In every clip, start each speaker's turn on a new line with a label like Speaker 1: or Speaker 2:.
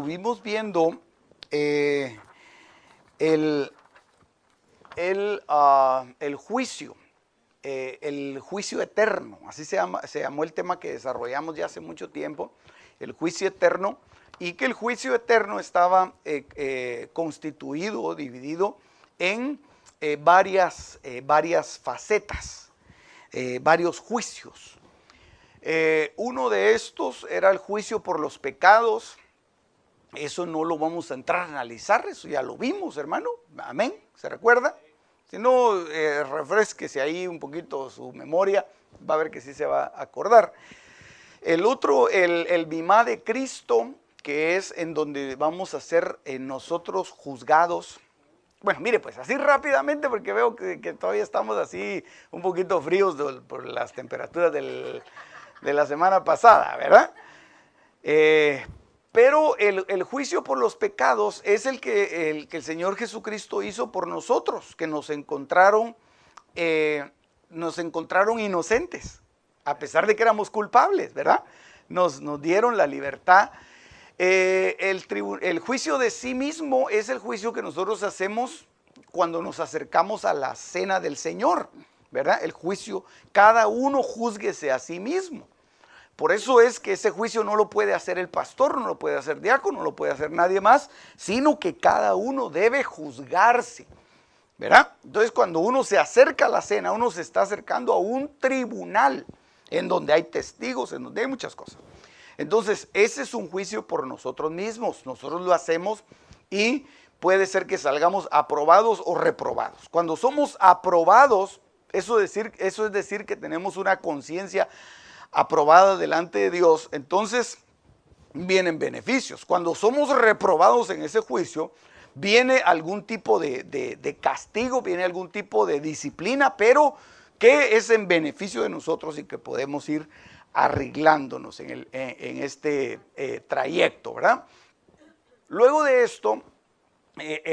Speaker 1: estuvimos viendo el juicio, el juicio eterno, así se llamó el tema que desarrollamos ya hace mucho tiempo, el juicio eterno, y que el juicio eterno estaba constituido o dividido en varias facetas, varios juicios. Uno de estos era el juicio por los pecados. Eso no lo vamos a entrar a analizar, eso ya lo vimos, hermano, amén, ¿se recuerda? Si no, refresquese ahí un poquito su memoria, va a ver que sí se va a acordar. El otro, el bimá de Cristo, que es en donde vamos a ser nosotros juzgados. Bueno, mire, pues así rápidamente, porque veo que todavía estamos así un poquito fríos por las temperaturas de la semana pasada, ¿verdad? Pero el juicio por los pecados es el que el Señor Jesucristo hizo por nosotros, que nos encontraron inocentes, a pesar de que éramos culpables, ¿verdad? Nos dieron la libertad. El juicio de sí mismo es el juicio que nosotros hacemos cuando nos acercamos a la cena del Señor, ¿verdad? El juicio, cada uno júzguese a sí mismo. Por eso es que ese juicio no lo puede hacer el pastor, no lo puede hacer diácono, no lo puede hacer nadie más, sino que cada uno debe juzgarse, ¿verdad? Entonces, cuando uno se acerca a la cena, uno se está acercando a un tribunal en donde hay testigos, en donde hay muchas cosas. Entonces, ese es un juicio por nosotros mismos. Nosotros lo hacemos y puede ser que salgamos aprobados o reprobados. Cuando somos aprobados, eso es decir que tenemos una conciencia aprobada delante de Dios, entonces vienen beneficios. Cuando somos reprobados en ese juicio, viene algún tipo de castigo, viene algún tipo de disciplina, pero que es en beneficio de nosotros y que podemos ir arreglándonos en este trayecto, ¿verdad? Luego de esto,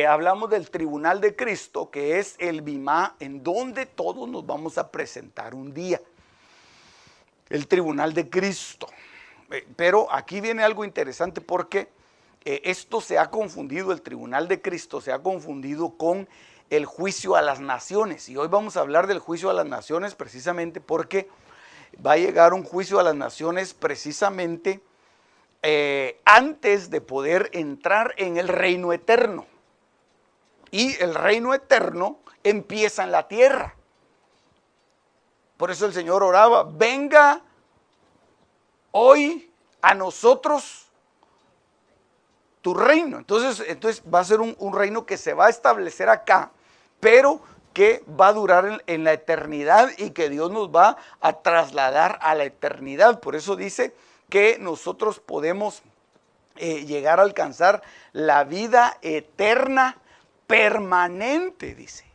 Speaker 1: hablamos del tribunal de Cristo, que es el bimá en donde todos nos vamos a presentar un día. El tribunal de Cristo. Pero aquí viene algo interesante porque esto se ha confundido, el tribunal de Cristo se ha confundido con el juicio a las naciones. Y hoy vamos a hablar del juicio a las naciones precisamente porque va a llegar un juicio a las naciones precisamente antes de poder entrar en el reino eterno. Y el reino eterno empieza en la tierra. Por eso el Señor oraba, venga hoy a nosotros tu reino. Entonces va a ser un reino que se va a establecer acá, pero que va a durar en la eternidad y que Dios nos va a trasladar a la eternidad. Por eso dice que nosotros podemos llegar a alcanzar la vida eterna permanente, dice.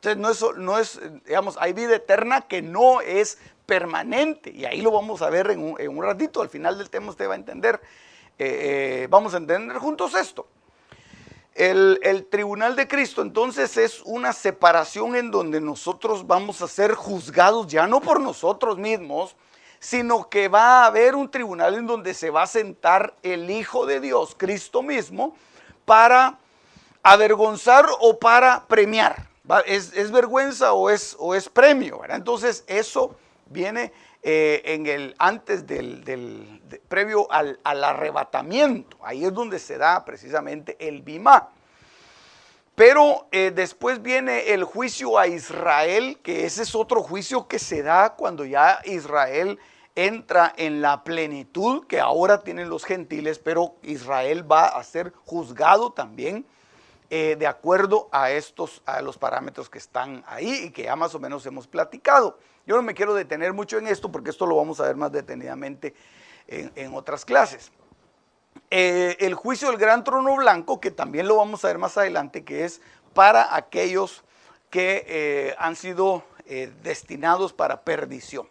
Speaker 1: Entonces digamos, hay vida eterna que no es permanente, y ahí lo vamos a ver en un ratito. Al final del tema usted va a entender, vamos a entender juntos esto. El tribunal de Cristo entonces es una separación en donde nosotros vamos a ser juzgados ya no por nosotros mismos, sino que va a haber un tribunal en donde se va a sentar el Hijo de Dios, Cristo mismo, para avergonzar o para premiar. ¿Es vergüenza o es premio, ¿verdad? Entonces eso viene antes previo al arrebatamiento. Ahí es donde se da precisamente el bimá. Pero después viene el juicio a Israel, que ese es otro juicio que se da cuando ya Israel entra en la plenitud que ahora tienen los gentiles, pero Israel va a ser juzgado también de acuerdo a los parámetros que están ahí y que ya más o menos hemos platicado. Yo no me quiero detener mucho en esto porque esto lo vamos a ver más detenidamente en otras clases. El juicio del gran trono blanco, que también lo vamos a ver más adelante, que es para aquellos que han sido destinados para perdición.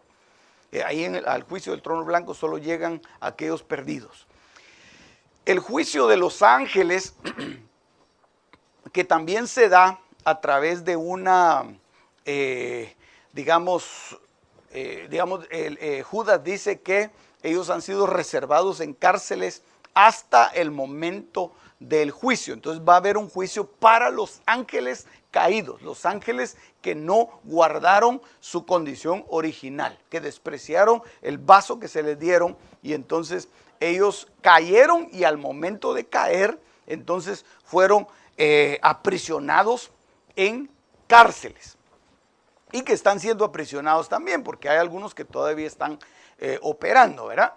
Speaker 1: Ahí al juicio del trono blanco solo llegan aquellos perdidos. El juicio de los ángeles, que también se da a través de una, Judas dice que ellos han sido reservados en cárceles hasta el momento del juicio. Entonces va a haber un juicio para los ángeles caídos, los ángeles que no guardaron su condición original, que despreciaron el vaso que se les dieron, y entonces ellos cayeron, y al momento de caer, entonces fueron aprisionados en cárceles, y que están siendo aprisionados también, porque hay algunos que todavía están operando, ¿verdad?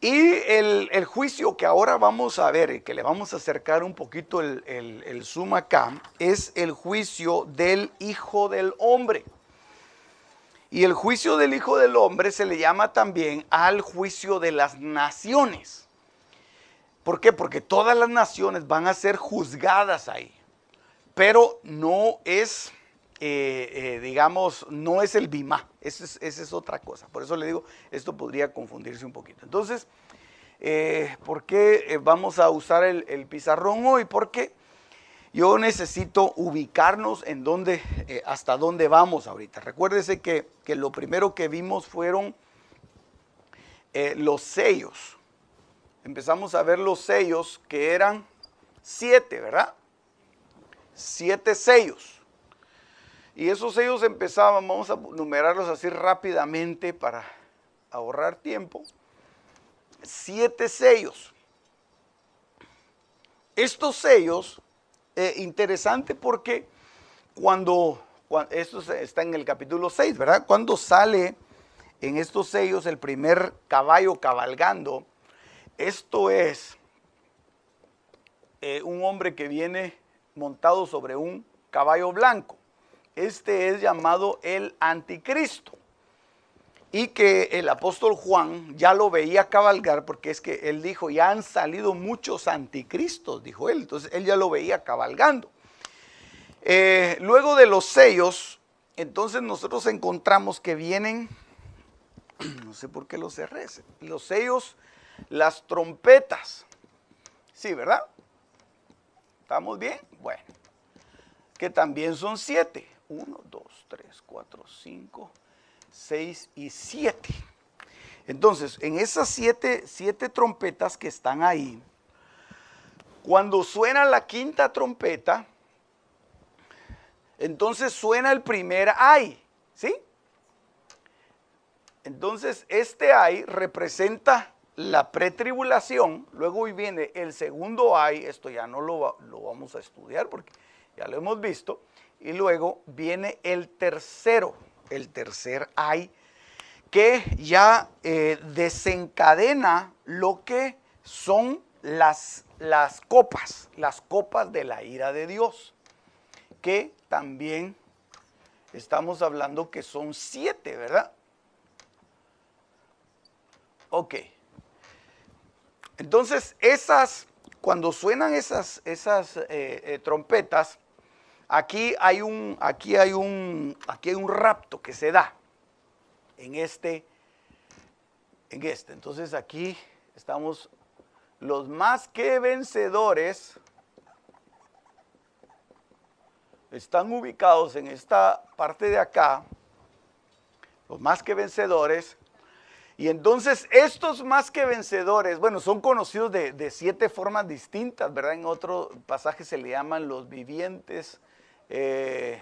Speaker 1: Y el juicio que ahora vamos a ver, y que le vamos a acercar un poquito el zoom acá, es el juicio del Hijo del Hombre. Y el juicio del Hijo del Hombre se le llama también al juicio de las naciones. ¿Por qué? Porque todas las naciones van a ser juzgadas ahí, pero no es, digamos, no es el Bimá, esa es otra cosa. Por eso le digo, esto podría confundirse un poquito. Entonces, ¿por qué vamos a usar el pizarrón hoy? Porque yo necesito ubicarnos en dónde, hasta dónde vamos ahorita. Recuérdese que lo primero que vimos fueron los sellos. Empezamos a ver los sellos, que eran 7, ¿verdad? 7 sellos. Y esos sellos empezaban, vamos a numerarlos así rápidamente para ahorrar tiempo. 7 sellos. Estos sellos, interesante porque cuando esto está en el capítulo 6, ¿verdad? Cuando sale en estos sellos el primer caballo cabalgando, esto es un hombre que viene montado sobre un caballo blanco. Este es llamado el anticristo, y que el apóstol Juan ya lo veía cabalgar, porque es que él dijo, ya han salido muchos anticristos, dijo él. Entonces él ya lo veía cabalgando. Luego de los sellos, entonces nosotros encontramos que vienen, no sé por qué los cerré, los sellos, las trompetas. Sí, ¿verdad? ¿Estamos bien? Bueno, que también son 7. 1, 2, 3, 4, 5, 6 y 7. Entonces, en esas 7 trompetas que están ahí, cuando suena la quinta trompeta, entonces suena el primer ay, ¿sí? Entonces, este ay representa la pretribulación. Luego viene el segundo ay, esto ya no lo vamos a estudiar porque ya lo hemos visto. Y luego viene el tercer ay, que ya desencadena lo que son las copas de la ira de Dios, que también estamos hablando que son 7, ¿verdad? Ok. Entonces, cuando suenan esas trompetas, aquí hay un rapto que se da en este. Entonces aquí estamos los más que vencedores. Están ubicados en esta parte de acá, los más que vencedores. Y entonces estos más que vencedores, bueno, son conocidos de 7 formas distintas, ¿verdad? En otro pasaje se le llaman los vivientes, en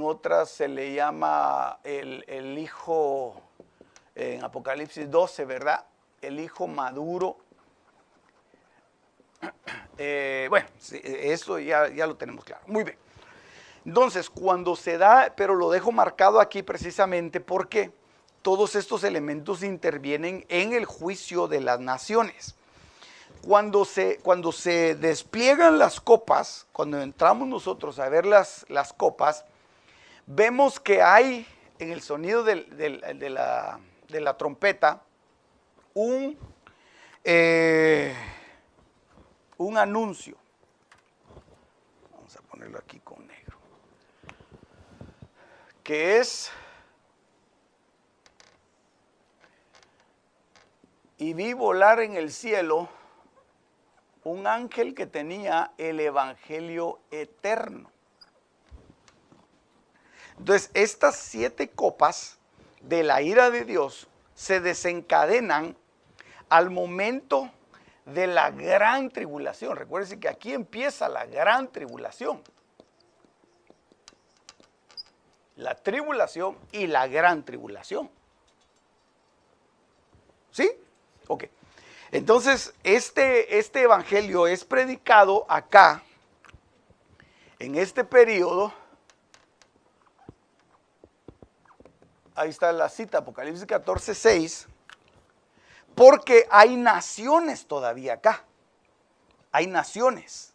Speaker 1: otras se le llama el hijo, en Apocalipsis 12, ¿verdad? El hijo maduro. Bueno, eso ya lo tenemos claro. Muy bien. Entonces, cuando se da, pero lo dejo marcado aquí precisamente porque todos estos elementos intervienen en el juicio de las naciones. Cuando se despliegan las copas, cuando entramos nosotros a ver las copas, vemos que hay en el sonido de la trompeta un anuncio. Vamos a ponerlo aquí con negro. Que es: y vi volar en el cielo un ángel que tenía el evangelio eterno. Entonces, estas 7 copas de la ira de Dios se desencadenan al momento de la gran tribulación. Recuérdense que aquí empieza la gran tribulación. La tribulación y la gran tribulación. ¿Sí? Ok. Entonces, este evangelio es predicado acá, en este periodo. Ahí está la cita, Apocalipsis 14:6. Porque hay naciones todavía acá. Hay naciones.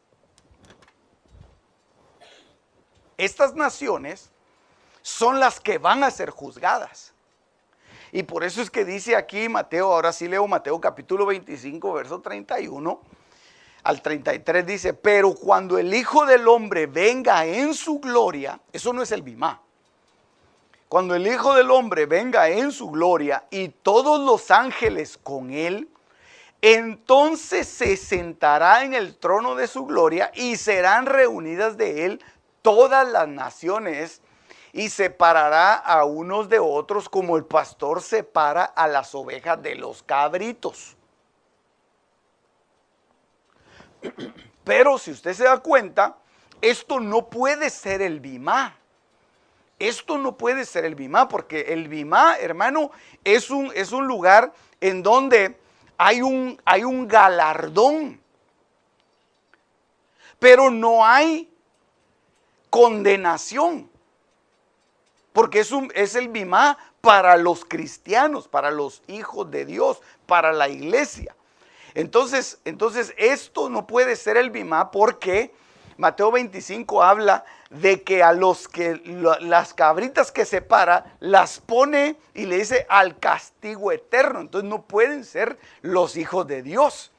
Speaker 1: Estas naciones son las que van a ser juzgadas. Y por eso es que dice aquí Mateo, ahora sí leo Mateo capítulo 25, verso 31 al 33, dice, pero cuando el Hijo del Hombre venga en su gloria, eso no es el bimá. Cuando el Hijo del Hombre venga en su gloria y todos los ángeles con él, entonces se sentará en el trono de su gloria y serán reunidas de él todas las naciones y separará a unos de otros como el pastor separa a las ovejas de los cabritos. Pero si usted se da cuenta, esto no puede ser el bimá. Esto no puede ser el bimá, porque el bimá, hermano, es un lugar en donde hay un galardón, pero no hay condenación, porque es el bimá para los cristianos, para los hijos de Dios, para la iglesia. Entonces esto no puede ser el bimá, porque Mateo 25 habla de que a los que las cabritas que separa las pone y le dice al castigo eterno. Entonces no pueden ser los hijos de Dios.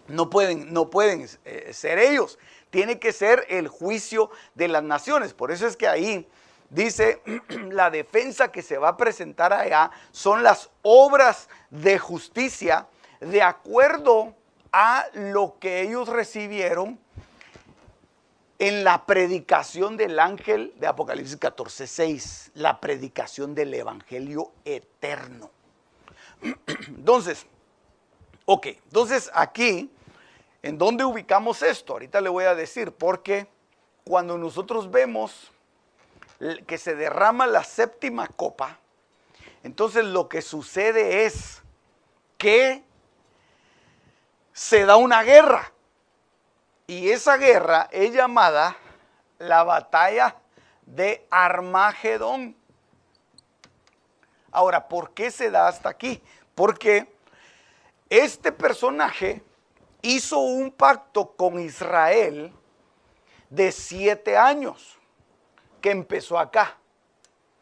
Speaker 1: No pueden ser ellos. Tiene que ser el juicio de las naciones. Por eso es que ahí dice la defensa que se va a presentar allá son las obras de justicia de acuerdo a lo que ellos recibieron en la predicación del ángel de Apocalipsis 14:6, la predicación del evangelio eterno. Entonces, entonces aquí, ¿en dónde ubicamos esto? Ahorita le voy a decir, porque cuando nosotros vemos que se derrama la séptima copa, entonces lo que sucede es que se da una guerra. Y esa guerra es llamada la batalla de Armagedón. Ahora, ¿por qué se da hasta aquí? Porque este personaje hizo un pacto con Israel de 7 años, que empezó acá.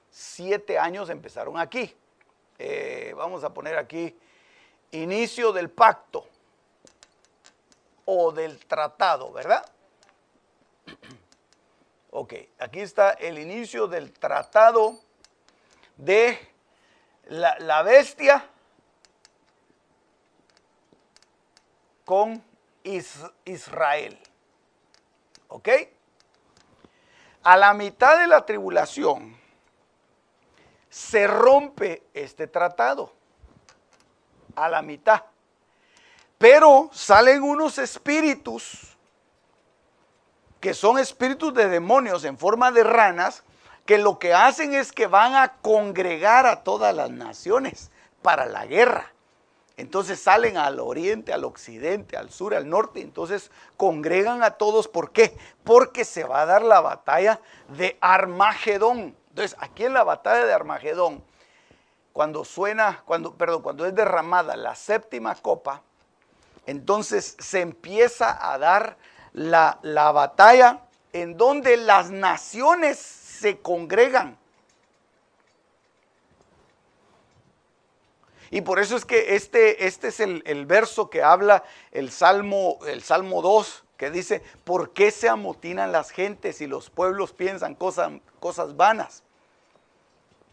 Speaker 1: 7 años empezaron aquí. Vamos a poner aquí, inicio del pacto. O del tratado, ¿verdad? Ok, aquí está el inicio del tratado de la bestia con Israel. ¿Ok? A la mitad de la tribulación se rompe este tratado. A la mitad. Pero salen unos espíritus que son espíritus de demonios en forma de ranas, que lo que hacen es que van a congregar a todas las naciones para la guerra. Entonces salen al oriente, al occidente, al sur, al norte, entonces congregan a todos. ¿Por qué? Porque se va a dar la batalla de Armagedón. Entonces aquí en la batalla de Armagedón, cuando es derramada la séptima copa, entonces se empieza a dar la batalla en donde las naciones se congregan. Y por eso es que este es el verso que habla el Salmo 2, que dice, ¿por qué se amotinan las gentes y los pueblos piensan cosas vanas?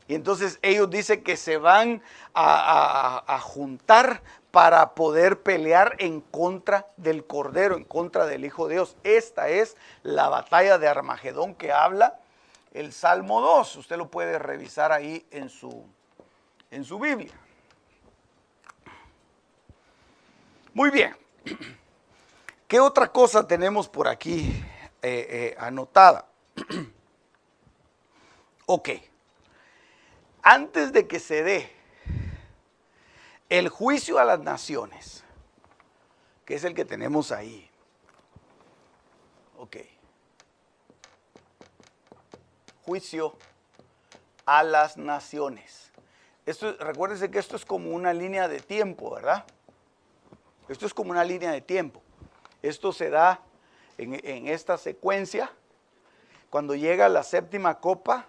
Speaker 1: Y entonces ellos dicen que se van a juntar para poder pelear en contra del Cordero, en contra del Hijo de Dios. Esta es la batalla de Armagedón que habla el Salmo 2. Usted lo puede revisar ahí en su Biblia. Muy bien, ¿Qué otra cosa tenemos por aquí anotada? Ok. Antes de que se dé el juicio a las naciones, que es el que tenemos ahí. Ok. Juicio a las naciones. Recuérdense que esto es como una línea de tiempo, ¿verdad? Esto es como una línea de tiempo. Esto se da en esta secuencia. Cuando llega la séptima copa,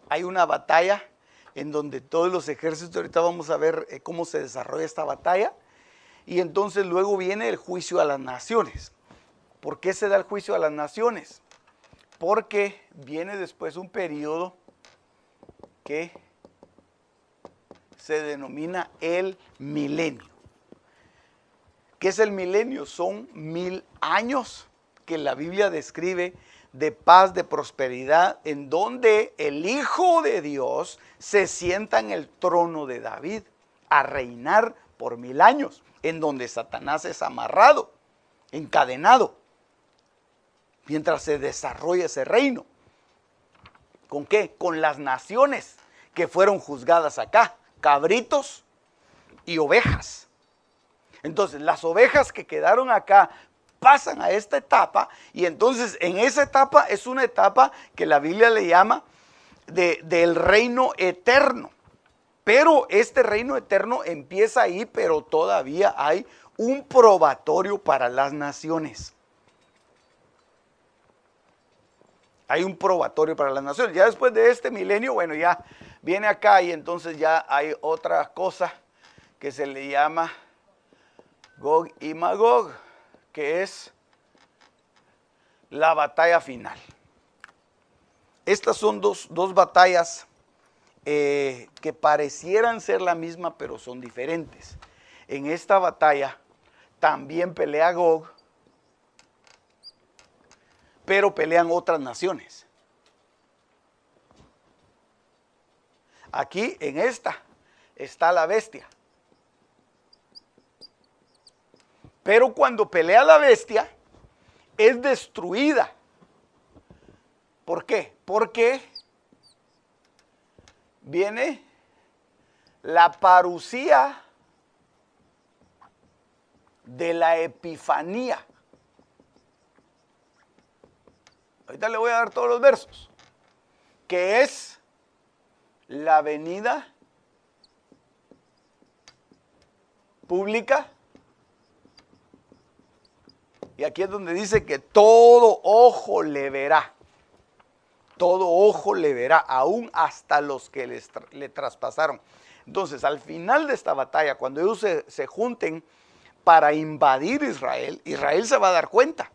Speaker 1: hay una batalla en donde todos los ejércitos, ahorita vamos a ver cómo se desarrolla esta batalla, y entonces luego viene el juicio a las naciones. ¿Por qué se da el juicio a las naciones? Porque viene después un periodo que se denomina el milenio. ¿Qué es el milenio? Son 1000 años que la Biblia describe de paz, de prosperidad, en donde el Hijo de Dios se sienta en el trono de David a reinar por 1000 años, en donde Satanás es amarrado, encadenado, mientras se desarrolla ese reino. ¿Con qué? Con las naciones que fueron juzgadas acá, cabritos y ovejas. Entonces, las ovejas que quedaron acá pasan a esta etapa, y entonces en esa etapa es una etapa que la Biblia le llama del reino eterno. Pero este reino eterno empieza ahí, pero todavía hay un probatorio para las naciones. Hay un probatorio para las naciones. Ya después de este milenio, bueno, ya viene acá y entonces ya hay otra cosa que se le llama Gog y Magog, que es la batalla final. Estas son dos batallas que parecieran ser la misma, pero son diferentes. En esta batalla también pelea Gog, pero pelean otras naciones. Aquí en esta está la bestia. Pero cuando pelea la bestia, es destruida. ¿Por qué? Porque viene la parucía de la Epifanía. Ahorita le voy a dar todos los versos. Que es la venida pública. Y aquí es donde dice que todo ojo le verá. Todo ojo le verá, aún hasta los que le traspasaron. Entonces, al final de esta batalla, cuando ellos se junten para invadir Israel, Israel se va a dar cuenta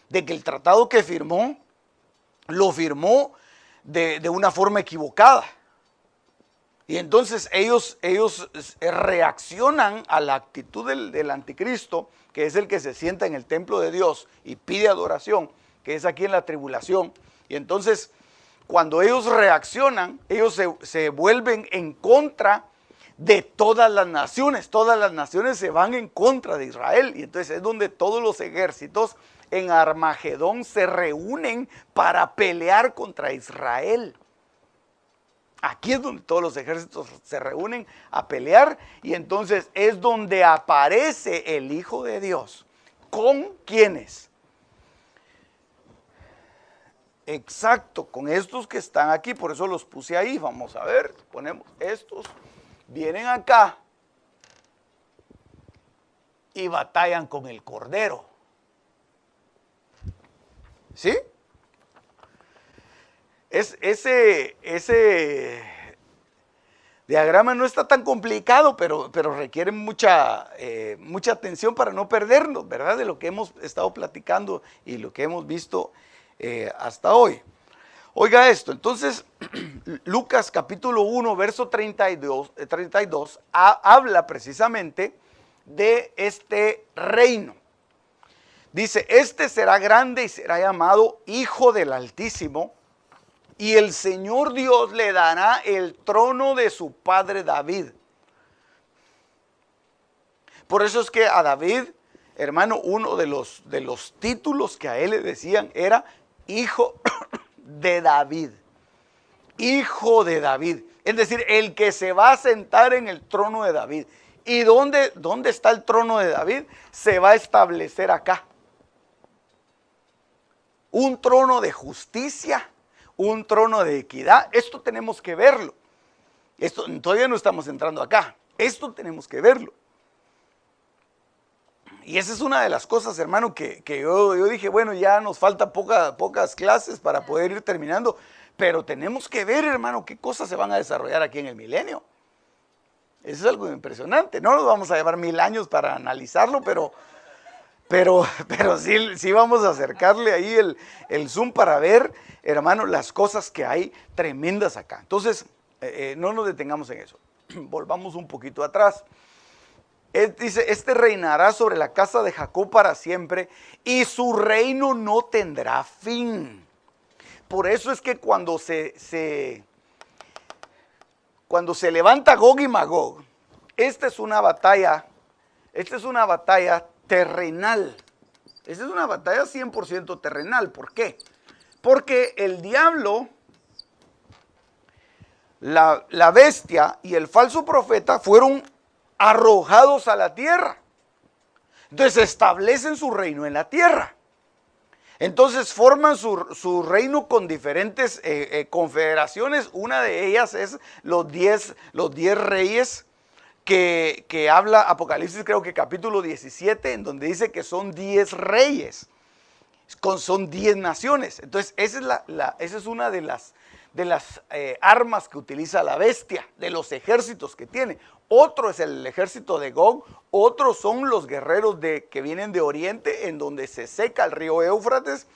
Speaker 1: de que el tratado que firmó, lo firmó de una forma equivocada. Y entonces ellos reaccionan a la actitud del anticristo, que es el que se sienta en el templo de Dios y pide adoración, que es aquí en la tribulación. Y entonces, cuando ellos reaccionan, ellos se vuelven en contra de todas las naciones se van en contra de Israel, y entonces es donde todos los ejércitos en Armagedón se reúnen para pelear contra Israel. Aquí es donde todos los ejércitos se reúnen a pelear, y entonces es donde aparece el Hijo de Dios. ¿Con quiénes? Exacto, con estos que están aquí, por eso los puse ahí. Vamos a ver, ponemos estos, vienen acá y batallan con el Cordero. ¿Sí? Ese diagrama no está tan complicado, pero requiere mucha atención para no perdernos, ¿verdad? De lo que hemos estado platicando y lo que hemos visto hasta hoy. Oiga esto, entonces Lucas capítulo 1, verso 32 habla precisamente de este reino. Dice, este será grande y será llamado Hijo del Altísimo, y el Señor Dios le dará el trono de su padre David. Por eso es que a David hermano, uno de los títulos que a él le decían era hijo de David. Hijo de David. Es decir, el que se va a sentar en el trono de David. ¿Y dónde está el trono de David? Se va a establecer acá. Un trono de justicia, un trono de equidad. Esto tenemos que verlo. Esto todavía no estamos entrando acá. Esto tenemos que verlo. Y esa es una de las cosas, hermano, que yo dije, bueno, ya nos faltan pocas clases para poder ir terminando, pero tenemos que ver, hermano, qué cosas se van a desarrollar aquí en el milenio. Eso es algo impresionante. No nos vamos a llevar 1000 años para analizarlo, pero sí vamos a acercarle ahí el zoom para ver, hermano, las cosas que hay tremendas acá. Entonces, no nos detengamos en eso. Volvamos un poquito atrás. Dice, este reinará sobre la casa de Jacob para siempre y su reino no tendrá fin. Por eso es que cuando se levanta Gog y Magog, esta es una batalla terrenal. Esta es una batalla 100% terrenal. ¿Por qué? Porque el diablo, la bestia y el falso profeta fueron arrojados a la tierra. Entonces establecen su reino en la tierra. Entonces forman su reino con diferentes confederaciones. Una de ellas es los 10 reyes que habla Apocalipsis, creo que capítulo 17, en donde dice que son 10 reyes, son 10 naciones. Entonces esa es una de las armas que utiliza la bestia, de los ejércitos que tiene. Otro es el ejército de Gog, otros son los guerreros que vienen de oriente, en donde se seca el río Éufrates,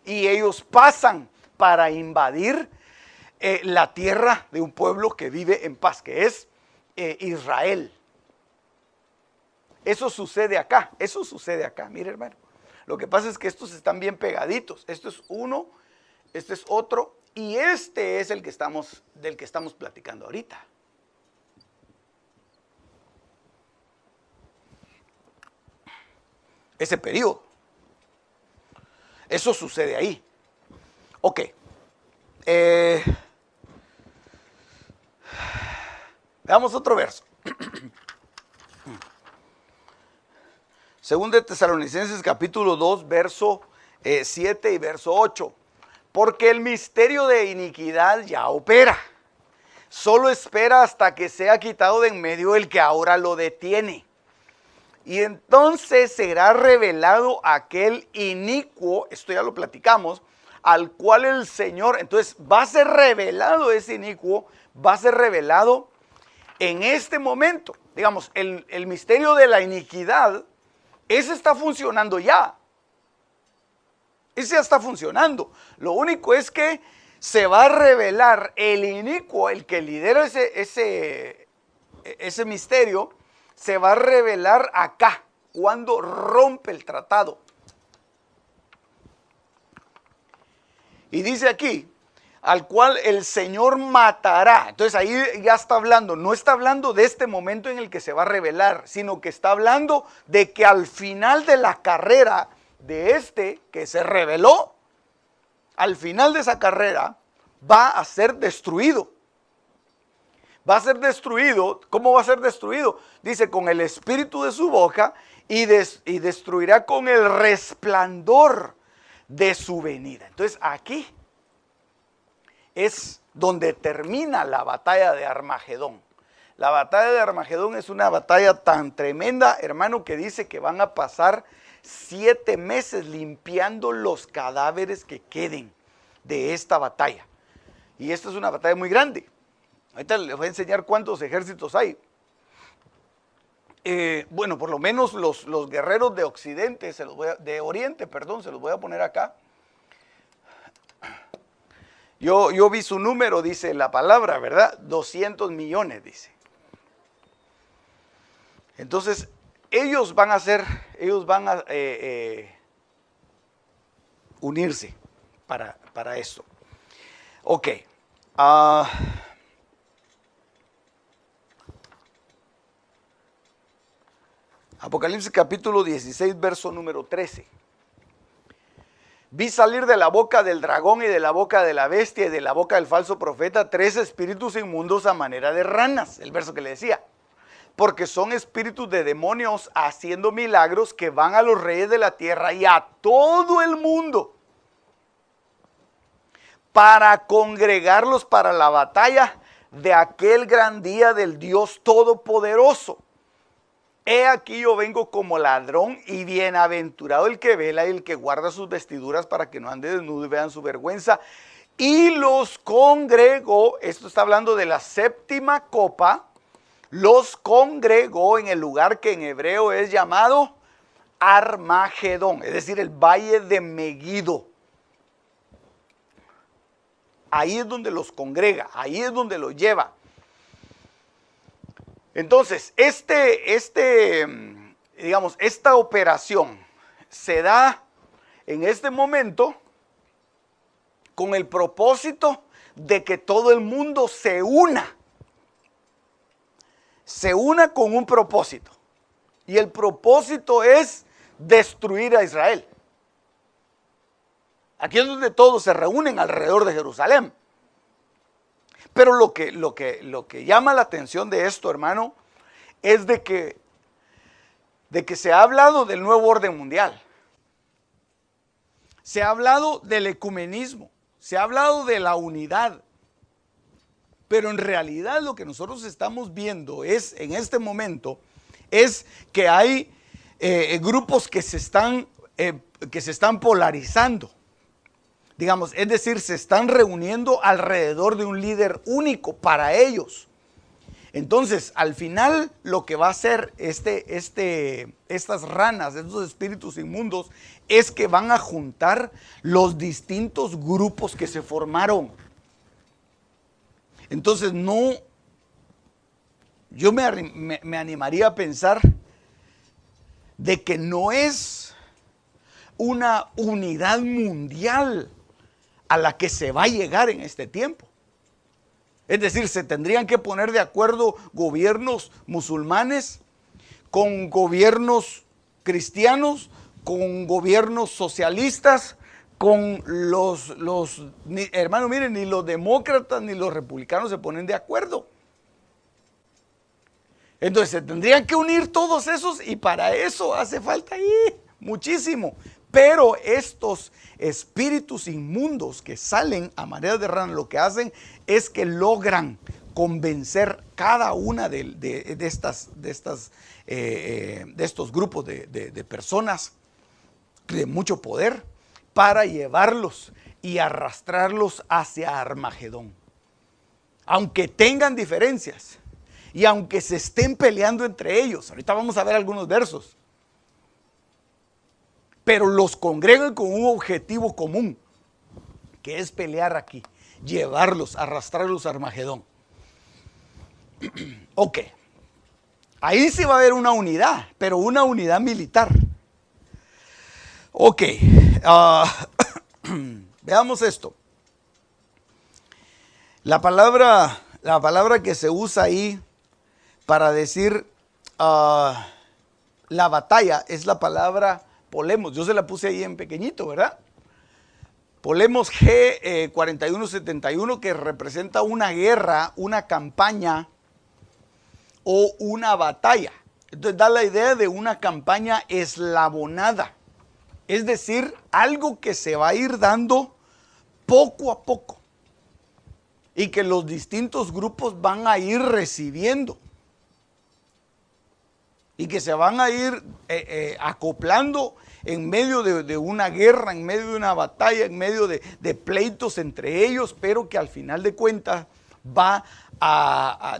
Speaker 1: y ellos pasan para invadir la tierra de un pueblo que vive en paz, que es Israel. Eso sucede acá, mire, hermano. Lo que pasa es que estos están bien pegaditos. Esto es uno, este es otro, y este es del que estamos platicando ahorita. Ese periodo. Eso sucede ahí. Ok. Veamos otro verso. Según de Tesalonicenses capítulo 2, verso 7 y verso 8. Porque el misterio de iniquidad ya opera. Solo espera hasta que sea quitado de en medio el que ahora lo detiene. Y entonces será revelado aquel inicuo, esto ya lo platicamos, al cual el Señor, entonces va a ser revelado ese inicuo, va a ser revelado en este momento. Digamos, el misterio de la iniquidad, ese está funcionando ya. Ese ya está funcionando. Lo único es que se va a revelar el inicuo, el que lidera ese misterio, se va a revelar acá, cuando rompe el tratado. Y dice aquí, al cual el Señor matará. Entonces ahí ya está hablando, no está hablando de este momento en el que se va a revelar, sino que está hablando de que al final de la carrera de este que se reveló, al final de esa carrera va a ser destruido. Va a ser destruido. ¿Cómo va a ser destruido? Dice, con el espíritu de su boca y destruirá con el resplandor de su venida. Entonces aquí es donde termina la batalla de Armagedón. La batalla de Armagedón es una batalla tan tremenda, hermano, que dice que van a pasar 7 meses limpiando los cadáveres que queden de esta batalla. Y esta es una batalla muy grande. Ahorita les voy a enseñar cuántos ejércitos hay. Bueno, por lo menos los guerreros de Occidente, de Oriente, perdón, se los voy a poner acá. Yo vi su número, dice la palabra, ¿verdad? 200 millones, dice. Entonces, ellos van a unirse para esto. Ok. Apocalipsis capítulo 16, verso número 13. Vi salir de la boca del dragón y de la boca de la bestia y de la boca del falso profeta 3 espíritus inmundos a manera de ranas. El verso que le decía. Porque son espíritus de demonios haciendo milagros que van a los reyes de la tierra y a todo el mundo para congregarlos para la batalla de aquel gran día del Dios Todopoderoso. He aquí yo vengo como ladrón, y bienaventurado el que vela y el que guarda sus vestiduras para que no ande desnudo y vean su vergüenza. Y los congregó, esto está hablando de la séptima copa, los congregó en el lugar que en hebreo es llamado Armagedón, es decir, el valle de Megido. Ahí es donde los congrega, ahí es donde los lleva. Entonces, esta operación se da en este momento con el propósito de que todo el mundo se una con un propósito. Y el propósito es destruir a Israel. Aquí es donde todos se reúnen alrededor de Jerusalén. Pero lo que llama la atención de esto, hermano, es de que se ha hablado del nuevo orden mundial. Se ha hablado del ecumenismo. Se ha hablado de la unidad. Pero en realidad lo que nosotros estamos viendo es, en este momento, es que hay grupos que se están polarizando. Digamos, es decir, se están reuniendo alrededor de un líder único para ellos. Entonces, al final, lo que va a hacer estas ranas, estos espíritus inmundos, es que van a juntar los distintos grupos que se formaron. Entonces, yo me animaría a pensar de que no es una unidad mundial a la que se va a llegar en este tiempo. Es decir, se tendrían que poner de acuerdo gobiernos musulmanes con gobiernos cristianos, con gobiernos socialistas, con hermano, miren, ni los demócratas ni los republicanos se ponen de acuerdo. Entonces se tendrían que unir todos esos, y para eso hace falta muchísimo. Pero estos espíritus inmundos que salen a manera de rana, lo que hacen es que logran convencer cada una de estos grupos de personas de mucho poder para llevarlos y arrastrarlos hacia Armagedón. Aunque tengan diferencias y aunque se estén peleando entre ellos, ahorita vamos a ver algunos versos, pero los congregan con un objetivo común, que es pelear aquí, llevarlos, arrastrarlos a Armagedón. Ok, ahí sí va a haber una unidad, pero una unidad militar. Ok, veamos esto. La palabra que se usa ahí para decir la batalla es la palabra polemos. Yo se la puse ahí en pequeñito, ¿verdad? Polemos G4171, que representa una guerra, una campaña o una batalla. Entonces da la idea de una campaña eslabonada. Es decir, algo que se va a ir dando poco a poco y que los distintos grupos van a ir recibiendo y que se van a ir acoplando en medio de una guerra, en medio de una batalla, en medio de pleitos entre ellos, pero que al final de cuentas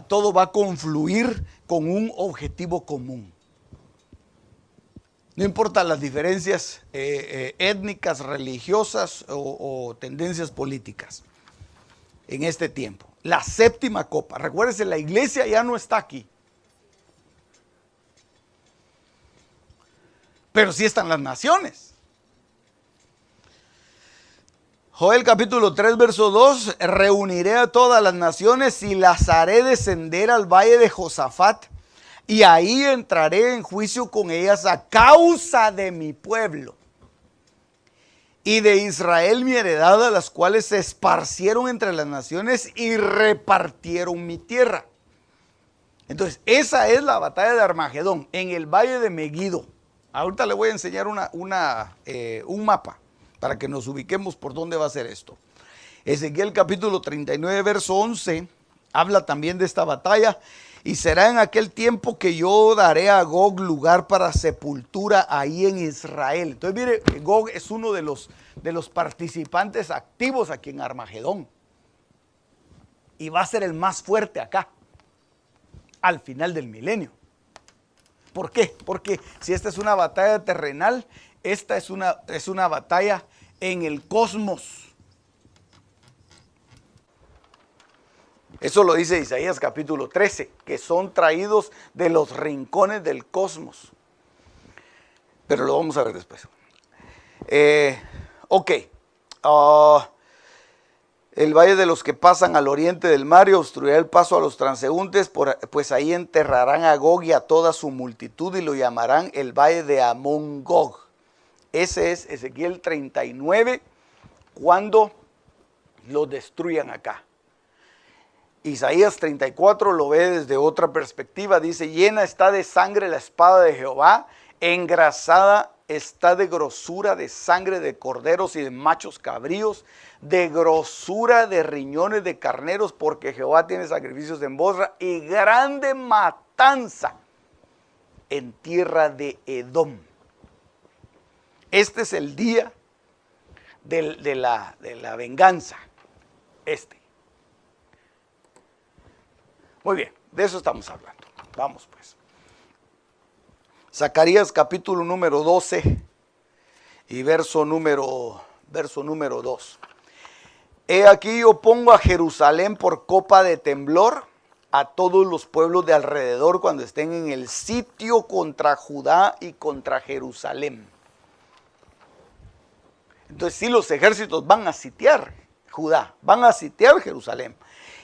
Speaker 1: todo va a confluir con un objetivo común. No importa las diferencias étnicas, religiosas o tendencias políticas en este tiempo. La séptima copa. Recuérdense, la iglesia ya no está aquí. Pero sí están las naciones. Joel capítulo 3, verso 2. Reuniré a todas las naciones y las haré descender al valle de Josafat y ahí entraré en juicio con ellas a causa de mi pueblo y de Israel mi heredad, a las cuales se esparcieron entre las naciones y repartieron mi tierra. Entonces, esa es la batalla de Armagedón, en el valle de Meguido. Ahorita le voy a enseñar un mapa para que nos ubiquemos por dónde va a ser esto. Ezequiel capítulo 39, verso 11, habla también de esta batalla. Y será en aquel tiempo que yo daré a Gog lugar para sepultura ahí en Israel. Entonces, mire, Gog es uno de los participantes activos aquí en Armagedón. Y va a ser el más fuerte acá, al final del milenio. ¿Por qué? Porque si esta es una batalla terrenal, esta es una batalla en el cosmos. Eso lo dice Isaías capítulo 13, que son traídos de los rincones del cosmos. Pero lo vamos a ver después. El valle de los que pasan al oriente del mar y obstruirá el paso a los transeúntes, pues ahí enterrarán a Gog y a toda su multitud y lo llamarán el valle de Amón Gog. Ese es Ezequiel 39, cuando lo destruyan acá. Isaías 34 lo ve desde otra perspectiva, dice: llena está de sangre la espada de Jehová, engrasada está de grosura de sangre de corderos y de machos cabríos, de grosura de riñones de carneros, porque Jehová tiene sacrificios en Bosra y grande matanza en tierra de Edom. Este es el día de la venganza. Muy bien, de eso estamos hablando. Vamos pues. Zacarías capítulo número 12 y verso número 2. He aquí yo pongo a Jerusalén por copa de temblor a todos los pueblos de alrededor cuando estén en el sitio contra Judá y contra Jerusalén. Entonces sí, los ejércitos van a sitiar Judá, van a sitiar Jerusalén.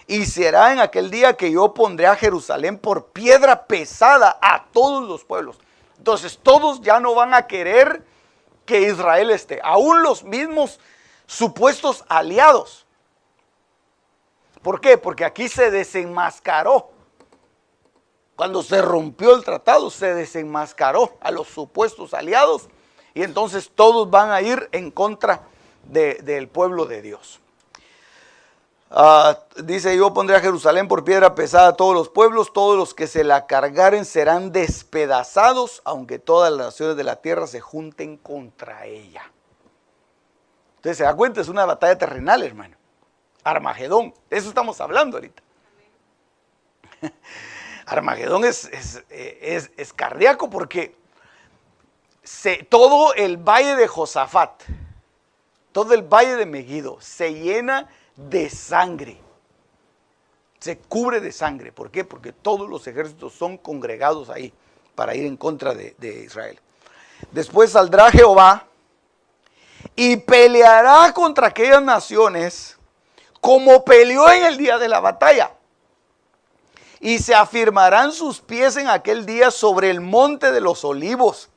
Speaker 1: Y será en aquel día que yo pondré a Jerusalén por piedra pesada a todos los pueblos. Entonces todos ya no van a querer que Israel esté, aún los mismos supuestos aliados. ¿Por qué? Porque aquí se desenmascaró. Cuando se rompió el tratado, se desenmascaró a los supuestos aliados. Y entonces todos van a ir en contra del pueblo de Dios. Dice: yo pondré a Jerusalén por piedra pesada a todos los pueblos, todos los que se la cargaren serán despedazados, aunque todas las naciones de la tierra se junten contra ella. Entonces se da cuenta, es una batalla terrenal, hermano. Armagedón, de eso estamos hablando ahorita. Armagedón es cardíaco porque todo el valle de Josafat, todo el valle de Meguido se llena de sangre, se cubre de sangre. ¿Por qué? Porque todos los ejércitos son congregados ahí para ir en contra de Israel. Después saldrá Jehová y peleará contra aquellas naciones como peleó en el día de la batalla, y se afirmarán sus pies en aquel día sobre el monte de los olivos,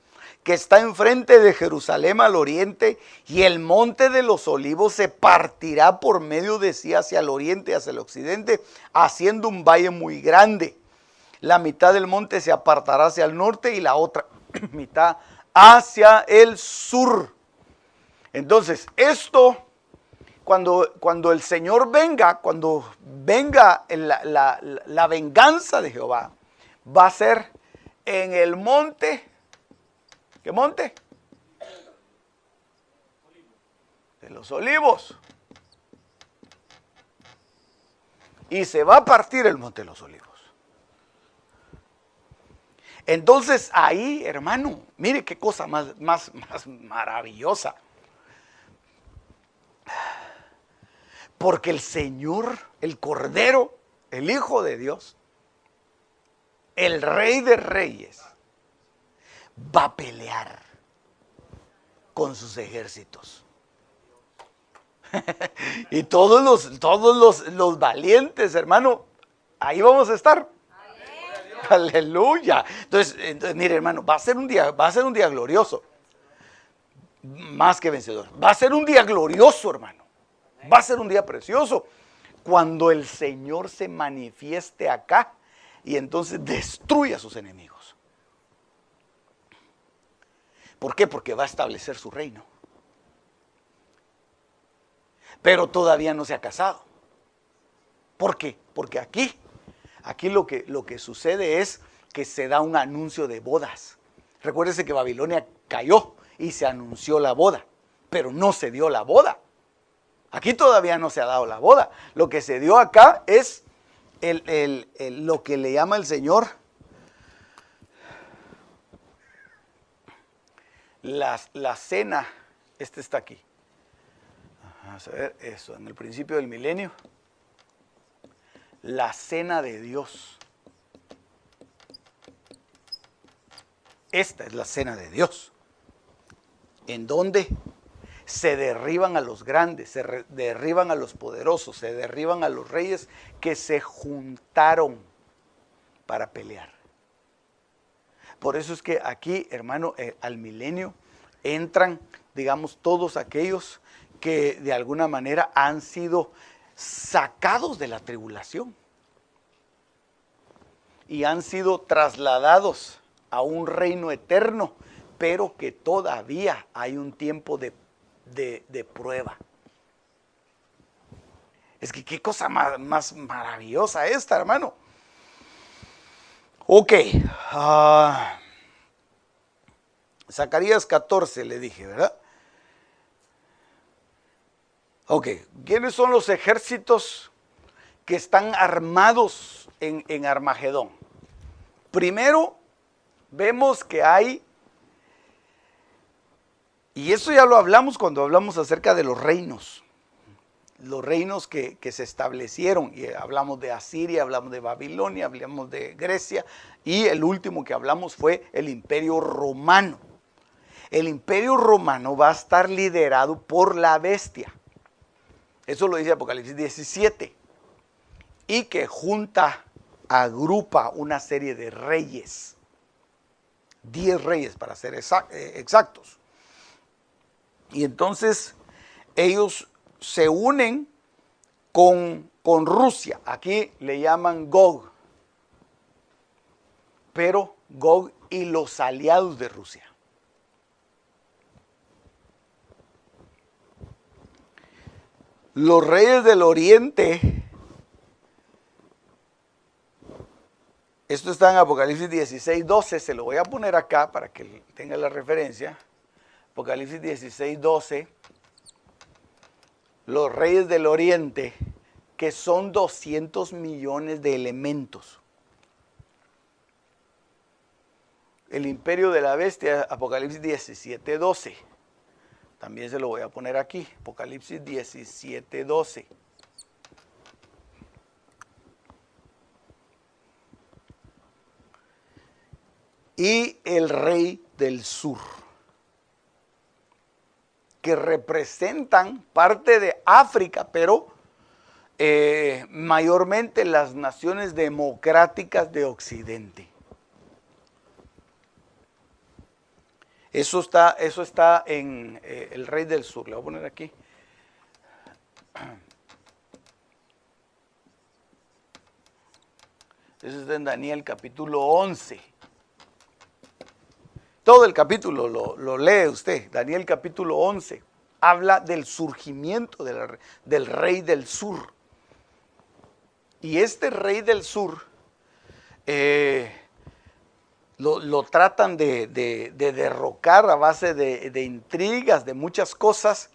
Speaker 1: que está enfrente de Jerusalén al oriente, y el monte de los olivos se partirá por medio de sí hacia el oriente y hacia el occidente, haciendo un valle muy grande. La mitad del monte se apartará hacia el norte y la otra mitad hacia el sur. Entonces, esto, cuando el Señor venga, cuando venga la venganza de Jehová, va a ser en el monte. ¿Qué monte? De los olivos. Y se va a partir el monte de los olivos. Entonces ahí, hermano, mire qué cosa más maravillosa. Porque el Señor, el Cordero, el Hijo de Dios, el Rey de Reyes, va a pelear con sus ejércitos. Y todos los valientes, hermano, ahí vamos a estar. Aleluya. Entonces, mire, hermano, va a ser un día glorioso. Más que vencedor. Va a ser un día glorioso, hermano. Va a ser un día precioso. Cuando el Señor se manifieste acá y entonces destruya a sus enemigos. ¿Por qué? Porque va a establecer su reino. Pero todavía no se ha casado. ¿Por qué? Porque aquí lo que sucede es que se da un anuncio de bodas. Recuérdese que Babilonia cayó y se anunció la boda, pero no se dio la boda. Aquí todavía no se ha dado la boda. Lo que se dio acá es lo que le llama el Señor la cena. Este está aquí. Vamos a ver eso, en el principio del milenio. La cena de Dios. Esta es la cena de Dios. En donde se derriban a los grandes, se derriban a los poderosos, se derriban a los reyes que se juntaron para pelear. Por eso es que aquí, hermano, al milenio entran, digamos, todos aquellos que de alguna manera han sido sacados de la tribulación y han sido trasladados a un reino eterno, pero que todavía hay un tiempo de prueba. Es que qué cosa más maravillosa esta, hermano. Ok. Zacarías 14 le dije, ¿verdad? Ok. ¿Quiénes son los ejércitos que están armados en Armagedón? Primero, vemos que hay, y eso ya lo hablamos cuando hablamos acerca de los reinos que se establecieron, y hablamos de Asiria, hablamos de Babilonia, hablamos de Grecia, y el último que hablamos fue el Imperio Romano. El Imperio Romano va a estar liderado por la bestia. Eso lo dice Apocalipsis 17. Y que agrupa una serie de reyes. 10 reyes para ser exactos. Y entonces ellos se unen con Rusia. Aquí le llaman Gog. Pero Gog y los aliados de Rusia. Los reyes del oriente, esto está en Apocalipsis 16:12, se lo voy a poner acá para que tenga la referencia. Apocalipsis 16:12, los reyes del oriente, que son 200 millones de elementos. El imperio de la bestia, Apocalipsis 17:12. También se lo voy a poner aquí, Apocalipsis 17:12. Y el rey del sur, que representan parte de África, pero mayormente las naciones democráticas de Occidente. Eso está en el rey del sur. Le voy a poner aquí. Eso está en Daniel capítulo 11. Todo el capítulo lo lee usted. Daniel capítulo 11. Habla del surgimiento del rey del sur. Y este rey del sur lo tratan de derrocar a base de intrigas, de muchas cosas,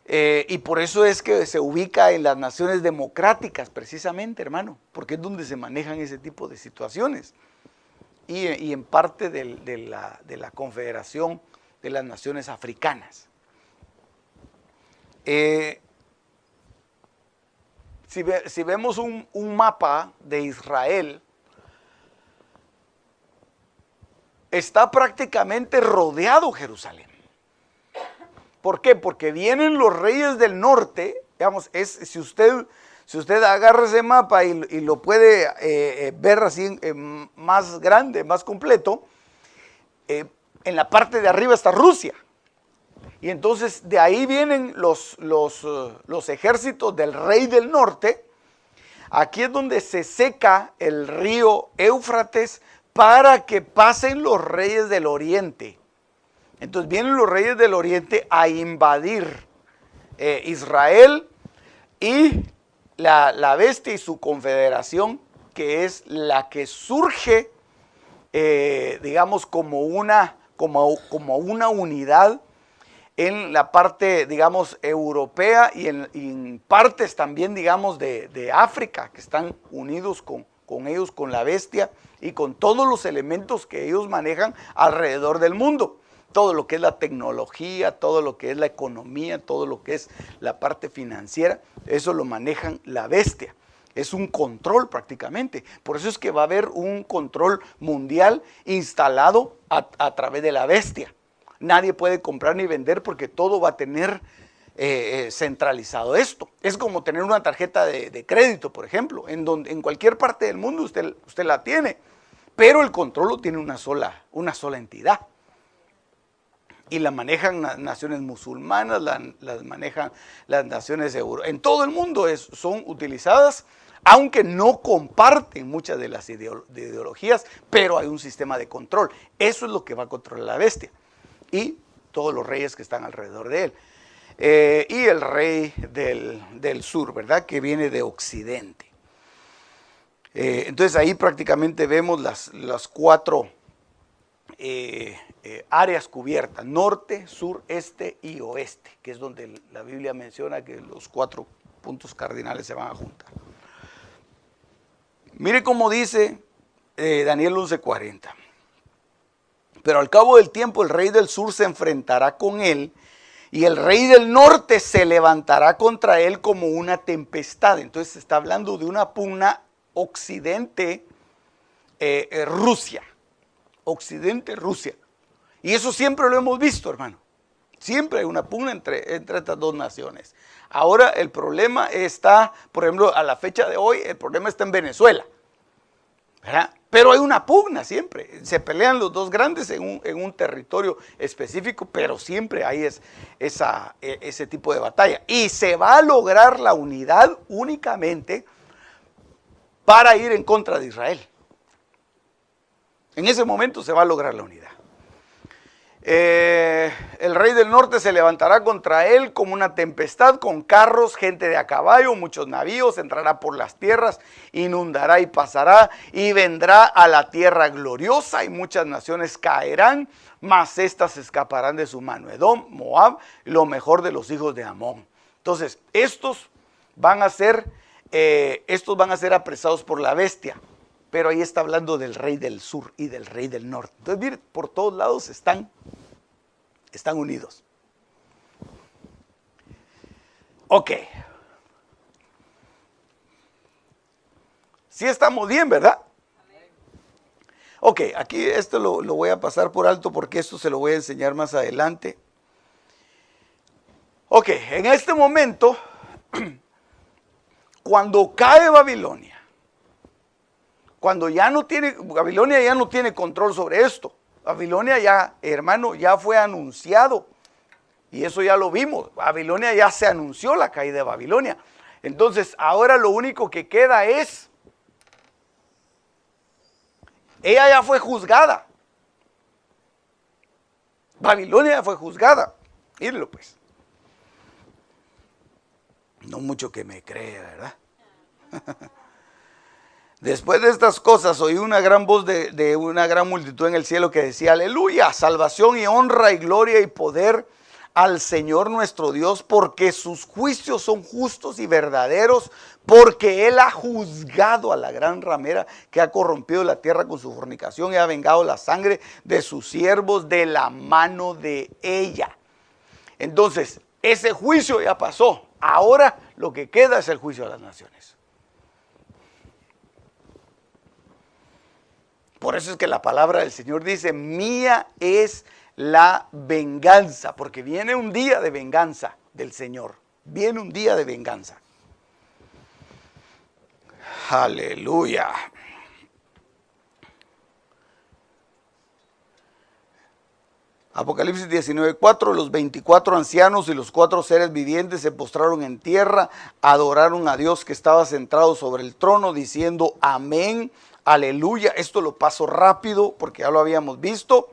Speaker 1: y por eso es que se ubica en las naciones democráticas, precisamente, hermano, porque es donde se manejan ese tipo de situaciones, y en parte de la Confederación de las Naciones Africanas. Si vemos un mapa de Israel, está prácticamente rodeado Jerusalén. ¿Por qué? Porque vienen los reyes del norte, digamos, si usted Si usted agarra ese mapa y lo puede ver así más grande, más completo, en la parte de arriba está Rusia. Y entonces de ahí vienen los ejércitos del rey del norte. Aquí es donde se seca el río Éufrates para que pasen los reyes del oriente. Entonces vienen los reyes del oriente a invadir Israel y la bestia y su confederación, que es la que surge, digamos, como una unidad en la parte, digamos, europea y en partes también, digamos, de África, que están unidos con ellos, con la bestia y con todos los elementos que ellos manejan alrededor del mundo. Todo lo que es la tecnología, todo lo que es la economía, todo lo que es la parte financiera, eso lo manejan la bestia. Es un control prácticamente. Por eso es que va a haber un control mundial instalado a través de la bestia. Nadie puede comprar ni vender porque todo va a tener centralizado esto. Es como tener una tarjeta de crédito, por ejemplo, en cualquier parte del mundo usted la tiene, pero el control lo tiene una sola entidad. Y la manejan naciones musulmanas, las manejan las naciones europeas. En todo el mundo son utilizadas, aunque no comparten muchas de las ideologías, pero hay un sistema de control. Eso es lo que va a controlar la bestia. Y todos los reyes que están alrededor de él. Y el rey del sur, ¿verdad? Que viene de occidente. Entonces ahí prácticamente vemos las cuatro áreas cubiertas: norte, sur, este y oeste, que es donde la Biblia menciona que los 4 puntos cardinales se van a juntar. Mire cómo dice Daniel 11:40. Pero al cabo del tiempo el rey del sur se enfrentará con él y el rey del norte se levantará contra él como una tempestad. Entonces se está hablando de una pugna occidente-Rusia. Occidente-Rusia. Y eso siempre lo hemos visto, hermano. Siempre hay una pugna entre estas dos naciones. Ahora el problema está, por ejemplo, a la fecha de hoy, el problema está en Venezuela, ¿verdad? Pero hay una pugna siempre. Se pelean los dos grandes en un territorio específico, pero siempre hay ese tipo de batalla. Y se va a lograr la unidad únicamente para ir en contra de Israel. En ese momento se va a lograr la unidad. El rey del norte se levantará contra él como una tempestad, con carros, gente de a caballo, muchos navíos, entrará por las tierras, inundará y pasará, y vendrá a la tierra gloriosa, y muchas naciones caerán, mas éstas escaparán de su mano. Edom, Moab, lo mejor de los hijos de Amón. Entonces, estos van a ser apresados por la bestia. Pero ahí está hablando del rey del sur y del rey del norte. Entonces, miren, por todos lados están unidos. Ok. Sí estamos bien, ¿verdad? Ok, aquí esto lo voy a pasar por alto porque esto se lo voy a enseñar más adelante. Ok, en este momento, cuando cae Babilonia, Babilonia ya no tiene control sobre esto. Babilonia ya, hermano, ya fue anunciado. Y eso ya lo vimos. Babilonia ya se anunció la caída de Babilonia. Entonces, ahora lo único que queda es, ella ya fue juzgada. Babilonia ya fue juzgada. Mírenlo pues. No mucho que me crea, ¿verdad? Después de estas cosas oí una gran voz de una gran multitud en el cielo que decía: aleluya, salvación y honra y gloria y poder al Señor nuestro Dios, porque sus juicios son justos y verdaderos, porque Él ha juzgado a la gran ramera que ha corrompido la tierra con su fornicación y ha vengado la sangre de sus siervos de la mano de ella. Entonces, ese juicio ya pasó. Ahora lo que queda es el juicio de las naciones. Por eso es que la palabra del Señor dice: mía es la venganza, porque viene un día de venganza del Señor. Viene un día de venganza. Aleluya. Apocalipsis 19:4, los 24 ancianos y los 4 seres vivientes se postraron en tierra, adoraron a Dios que estaba sentado sobre el trono, diciendo amén, aleluya. Esto lo paso rápido porque ya lo habíamos visto.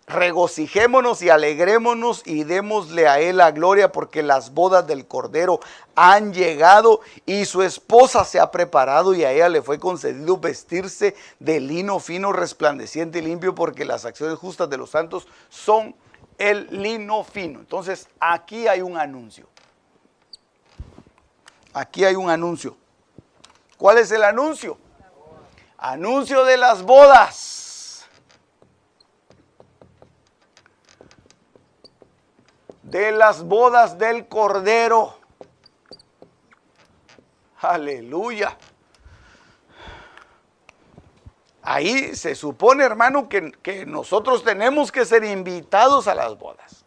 Speaker 1: Regocijémonos y alegrémonos y démosle a él la gloria, porque las bodas del Cordero han llegado y su esposa se ha preparado, y a ella le fue concedido vestirse de lino fino, resplandeciente y limpio, porque las acciones justas de los santos son el lino fino. Entonces aquí hay un anuncio. Aquí hay un anuncio. ¿Cuál es el anuncio? Anuncio de las bodas. De las bodas del Cordero. Aleluya. Ahí se supone, hermano, que nosotros tenemos que ser invitados a las bodas.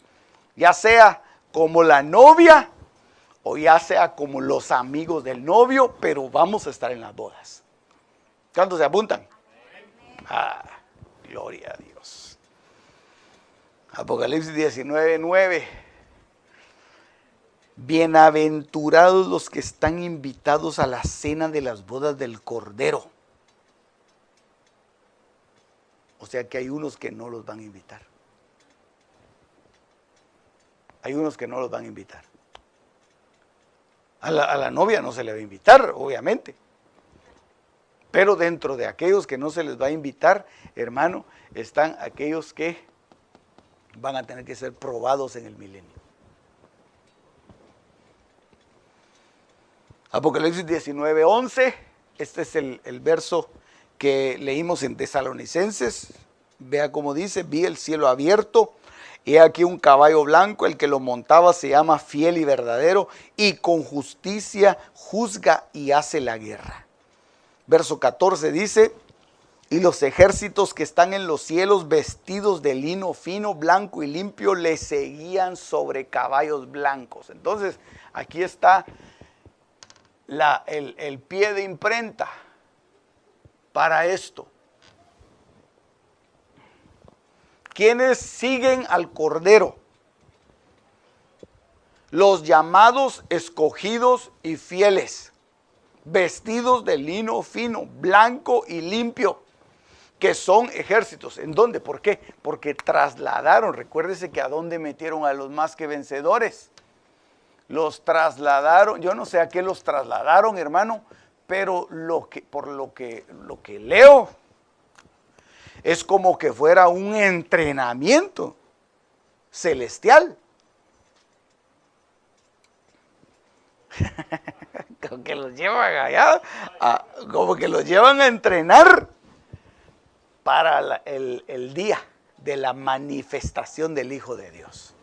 Speaker 1: Ya sea como la novia o ya sea como los amigos del novio, pero vamos a estar en las bodas. ¿Cuántos se apuntan? Ah, gloria a Dios. Apocalipsis 19:9. Bienaventurados los que están invitados a la cena de las bodas del Cordero. O sea que hay unos que no los van a invitar. Hay unos que no los van a invitar. A la novia no se le va a invitar, obviamente. Pero dentro de aquellos que no se les va a invitar, hermano, están aquellos que van a tener que ser probados en el milenio. Apocalipsis 19:11, este es el verso que leímos en Tesalonicenses. Vea cómo dice: vi el cielo abierto, y aquí un caballo blanco, el que lo montaba se llama Fiel y Verdadero, y con justicia juzga y hace la guerra. Verso 14 dice: y los ejércitos que están en los cielos, vestidos de lino fino, blanco y limpio, le seguían sobre caballos blancos. Entonces, aquí está el pie de imprenta para esto. ¿Quiénes siguen al Cordero? Los llamados, escogidos y fieles, vestidos de lino fino, blanco y limpio, que son ejércitos. ¿En dónde? ¿Por qué? Porque trasladaron, recuérdese que a dónde metieron a los más que vencedores. Los trasladaron, yo no sé a qué los trasladaron, hermano, pero por lo que leo, es como que fuera un entrenamiento celestial. Como que los llevan allá, como que los llevan a entrenar para el día de la manifestación del Hijo de Dios.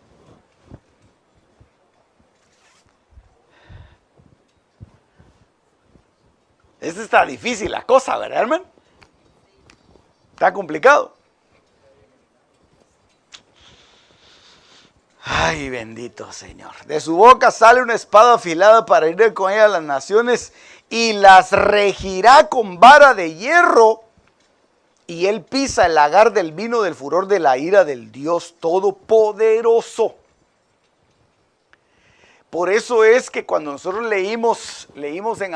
Speaker 1: Esto está difícil la cosa, ¿verdad, hermano? Está complicado. Ay, bendito Señor. De su boca sale una espada afilada para ir con ella a las naciones, y las regirá con vara de hierro, y él pisa el lagar del vino del furor de la ira del Dios Todopoderoso. Por eso es que cuando nosotros leímos en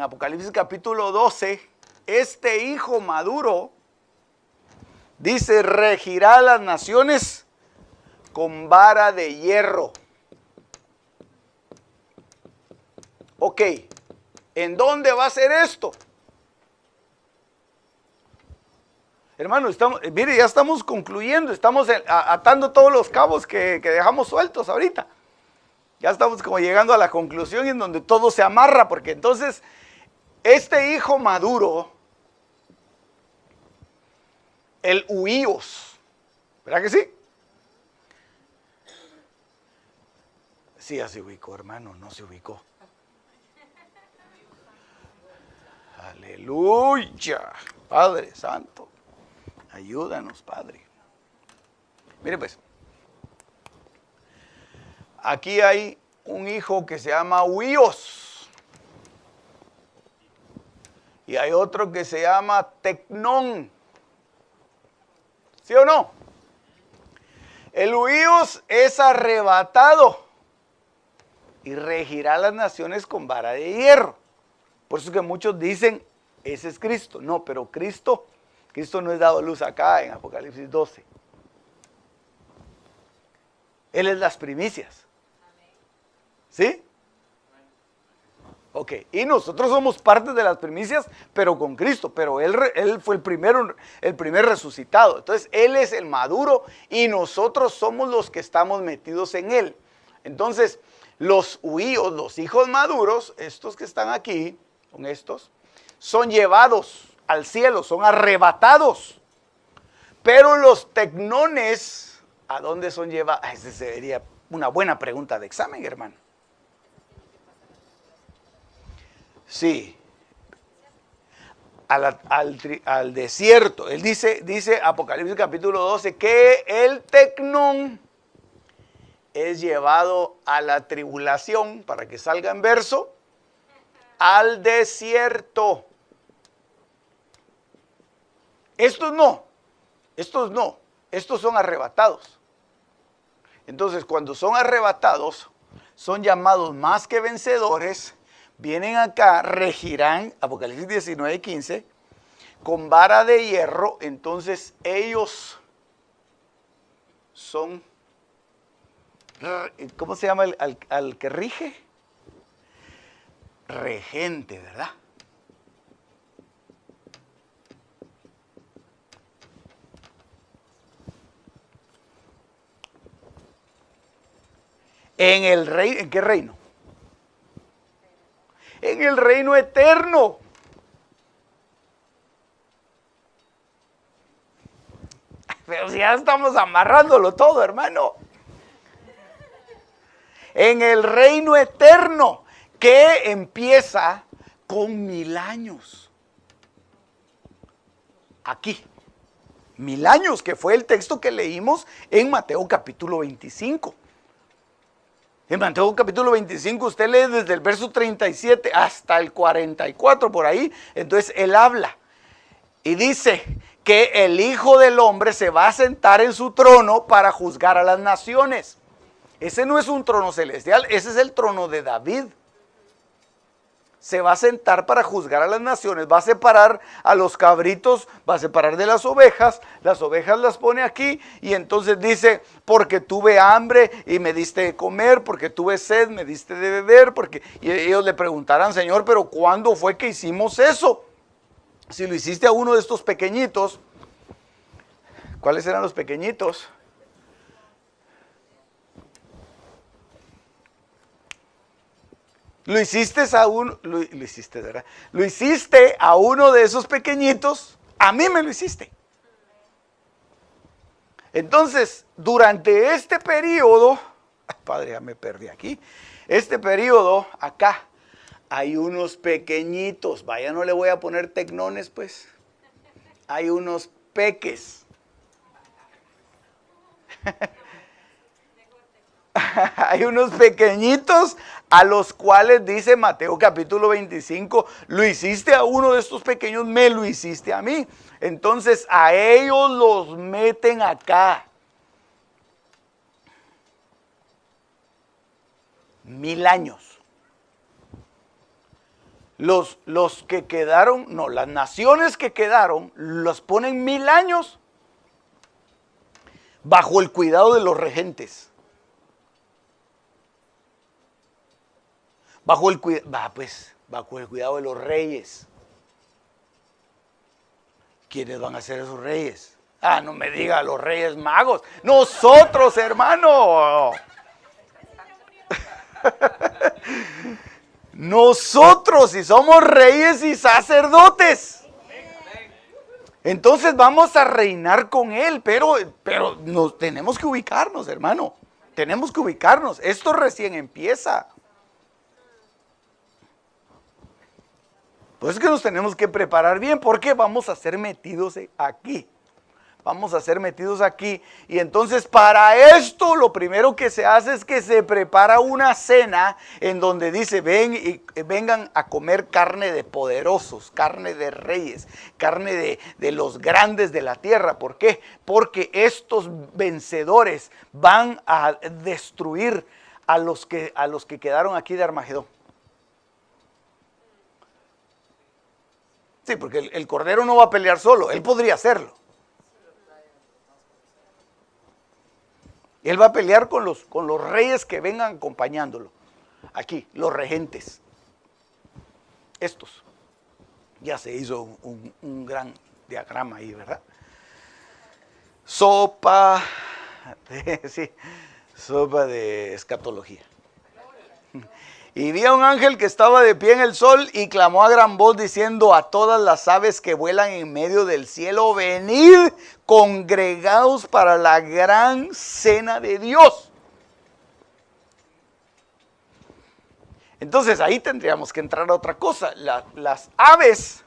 Speaker 1: Apocalipsis capítulo 12, este hijo maduro dice: regirá a las naciones con vara de hierro. Ok, ¿en dónde va a ser esto? Hermano, mire, ya estamos concluyendo, estamos atando todos los cabos que dejamos sueltos ahorita. Ya estamos como llegando a la conclusión en donde todo se amarra, porque entonces este hijo maduro, el huíos, ¿verdad que sí? Sí, ya se ubicó, hermano, no se ubicó. Aleluya, Padre Santo, ayúdanos, Padre. Mire pues, aquí hay un hijo que se llama Huíos. y hay otro que se llama tecnón. ¿Sí o no? El huíos es arrebatado y regirá las naciones con vara de hierro. Por eso que muchos dicen, ese es Cristo. No, pero Cristo no es dado a luz acá en Apocalipsis 12. Él es las primicias. ¿Sí? Ok, y nosotros somos parte de las primicias, pero con Cristo, pero él fue el primer resucitado. Entonces, Él es el maduro y nosotros somos los que estamos metidos en Él. Entonces, los huíos, los hijos maduros, estos que están aquí, son estos, son llevados al cielo, son arrebatados. Pero los tecnones, ¿a dónde son llevados? Esa sería una buena pregunta de examen, hermano. Sí, al desierto. Él dice Apocalipsis capítulo 12 que el tecnón es llevado a la tribulación, para que salga en verso, al desierto. Estos no, estos son arrebatados. Entonces, cuando son arrebatados, son llamados más que vencedores. Vienen acá, regirán, Apocalipsis 19:15, con vara de hierro. Entonces ellos son, ¿cómo se llama al que rige? Regente, ¿verdad? ¿En qué reino? En el reino eterno. Pero si ya estamos amarrándolo todo, hermano. En el reino eterno, que empieza con 1000 años. Aquí. 1000 años, que fue el texto que leímos en Mateo capítulo 25. En Mateo capítulo 25 usted lee desde el verso 37 hasta el 44 por ahí. Entonces él habla y dice que el Hijo del Hombre se va a sentar en su trono para juzgar a las naciones. Ese no es un trono celestial, ese es el trono de David. Se va a sentar para juzgar a las naciones, va a separar a los cabritos, va a separar de las ovejas las pone aquí y entonces dice, porque tuve hambre y me diste de comer, porque tuve sed, me diste de beber, y ellos le preguntarán, Señor, pero ¿cuándo fue que hicimos eso? Si lo hiciste a uno de estos pequeñitos, ¿cuáles eran los pequeñitos? Lo hiciste a uno, ¿verdad? Lo hiciste a uno de esos pequeñitos, a mí me lo hiciste. Entonces, durante este periodo, padre, ya me perdí aquí. Este periodo, acá, hay unos pequeñitos, vaya, no le voy a poner tecnones, pues. Hay unos peques. Hay unos pequeñitos a los cuales dice Mateo capítulo 25, lo hiciste a uno de estos pequeños, me lo hiciste a mí. Entonces a ellos los meten acá. 1000 años. Los que quedaron, no, las naciones que quedaron, los ponen 1000 años bajo el cuidado de los regentes. Bajo el cuidado de los reyes. ¿Quiénes van a ser esos reyes? Ah, no me diga los reyes magos. Nosotros, hermano. Nosotros, si somos reyes y sacerdotes. Entonces vamos a reinar con Él, pero nos tenemos que ubicarnos, hermano. Tenemos que ubicarnos. Esto recién empieza. Pues es que nos tenemos que preparar bien porque vamos a ser metidos aquí. vamos a ser metidos aquí. Y entonces para esto lo primero que se hace es que se prepara una cena en donde dice, vengan a comer carne de poderosos, carne de reyes, carne de los grandes de la tierra. ¿Por qué? Porque estos vencedores van a destruir a los que quedaron aquí de Armagedón. Sí, porque el Cordero no va a pelear solo, él podría hacerlo. Y él va a pelear con los reyes que vengan acompañándolo. Aquí, los regentes. Estos. Ya se hizo un gran diagrama ahí, ¿verdad? Sopa de escatología. Y vi a un ángel que estaba de pie en el sol y clamó a gran voz diciendo a todas las aves que vuelan en medio del cielo, venid congregados para la gran cena de Dios. Entonces ahí tendríamos que entrar a otra cosa. Las aves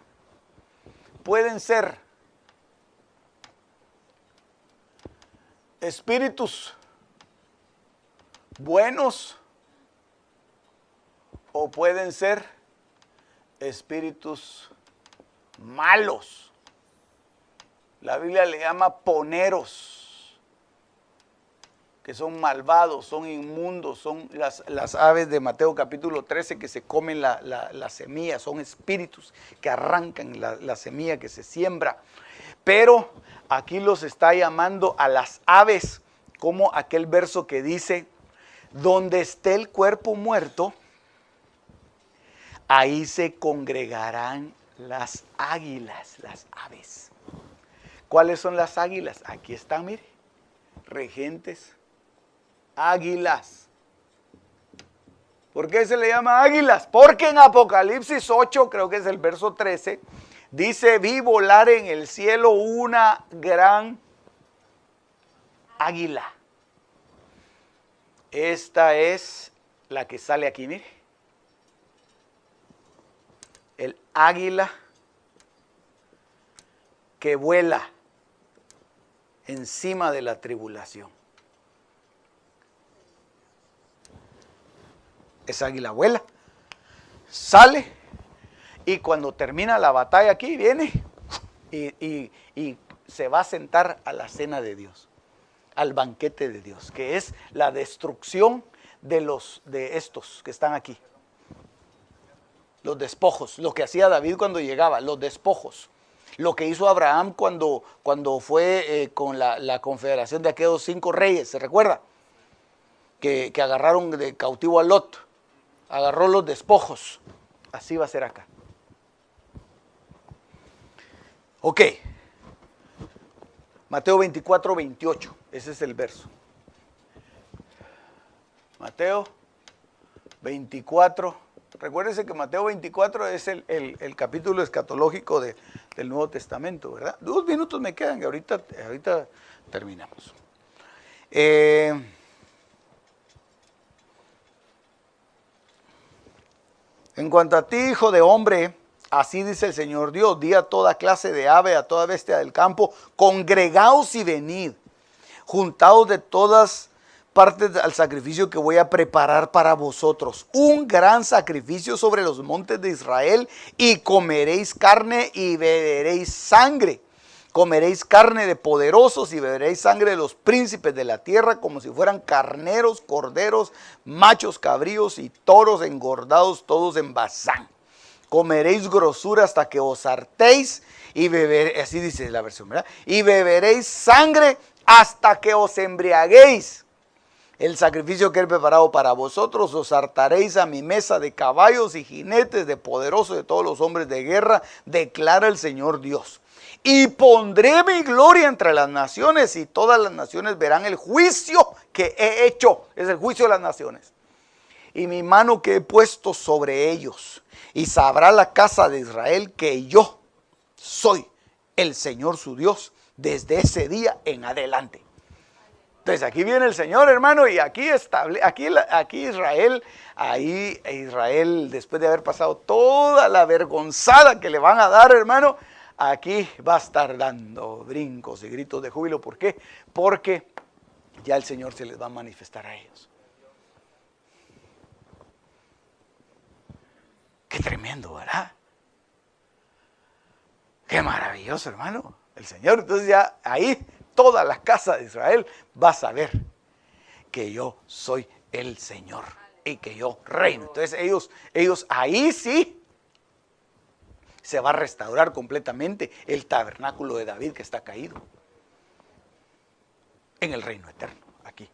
Speaker 1: pueden ser espíritus buenos o pueden ser espíritus malos. La Biblia le llama poneros, que son malvados, son inmundos, son las aves de Mateo capítulo 13 que se comen la semilla, son espíritus que arrancan la semilla que se siembra. Pero aquí los está llamando a las aves, como aquel verso que dice, donde esté el cuerpo muerto, ahí se congregarán las águilas, las aves. ¿Cuáles son las águilas? Aquí están, mire, regentes, águilas. ¿Por qué se le llama águilas? Porque en Apocalipsis 8, creo que es el verso 13, dice, vi volar en el cielo una gran águila. Esta es la que sale aquí, mire. El águila que vuela encima de la tribulación. Esa águila vuela, sale y cuando termina la batalla aquí viene y se va a sentar a la cena de Dios, al banquete de Dios, que es la destrucción de estos que están aquí. Los despojos, lo que hacía David cuando llegaba, los despojos. Lo que hizo Abraham cuando fue con la confederación de aquellos 5 reyes, ¿se recuerda? Que agarraron de cautivo a Lot, agarró los despojos. Así va a ser acá. Ok. Mateo 24, 28, ese es el verso. Mateo 24. Recuérdense que Mateo 24 es el capítulo escatológico del Nuevo Testamento, ¿verdad? 2 minutos me quedan y ahorita terminamos. En cuanto a ti, hijo de hombre, así dice el Señor Dios, di a toda clase de ave, a toda bestia del campo, congregaos y venid, juntaos de todas partes al sacrificio que voy a preparar para vosotros, un gran sacrificio sobre los montes de Israel, y comeréis carne y beberéis sangre. Comeréis carne de poderosos y beberéis sangre de los príncipes de la tierra, como si fueran carneros, corderos, machos, cabríos y toros engordados todos en Basán. Comeréis grosura hasta que os hartéis y beberéis, así dice la versión, ¿verdad? Y beberéis sangre hasta que os embriaguéis. El sacrificio que he preparado para vosotros, os hartaréis a mi mesa de caballos y jinetes, de poderosos, de todos los hombres de guerra, declara el Señor Dios. Y pondré mi gloria entre las naciones, y todas las naciones verán el juicio que he hecho. Es el juicio de las naciones. Y mi mano que he puesto sobre ellos. Y sabrá la casa de Israel que yo soy el Señor su Dios desde ese día en adelante. Entonces aquí viene el Señor, hermano, y aquí Israel, Israel, después de haber pasado toda la vergonzada que le van a dar, hermano, aquí va a estar dando brincos y gritos de júbilo. ¿Por qué? Porque ya el Señor se les va a manifestar a ellos. Qué tremendo, ¿verdad? Qué maravilloso, hermano, el Señor. Entonces ya ahí toda la casa de Israel va a saber que yo soy el Señor y que yo reino. Entonces ellos ahí sí se va a restaurar completamente el tabernáculo de David que está caído en el reino eterno, aquí.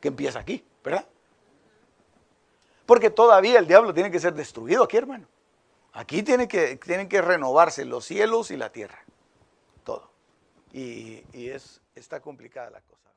Speaker 1: Que empieza aquí, ¿verdad? Porque todavía el diablo tiene que ser destruido aquí, hermano. Aquí tienen que renovarse los cielos y la tierra. Todo. Y está complicada la cosa.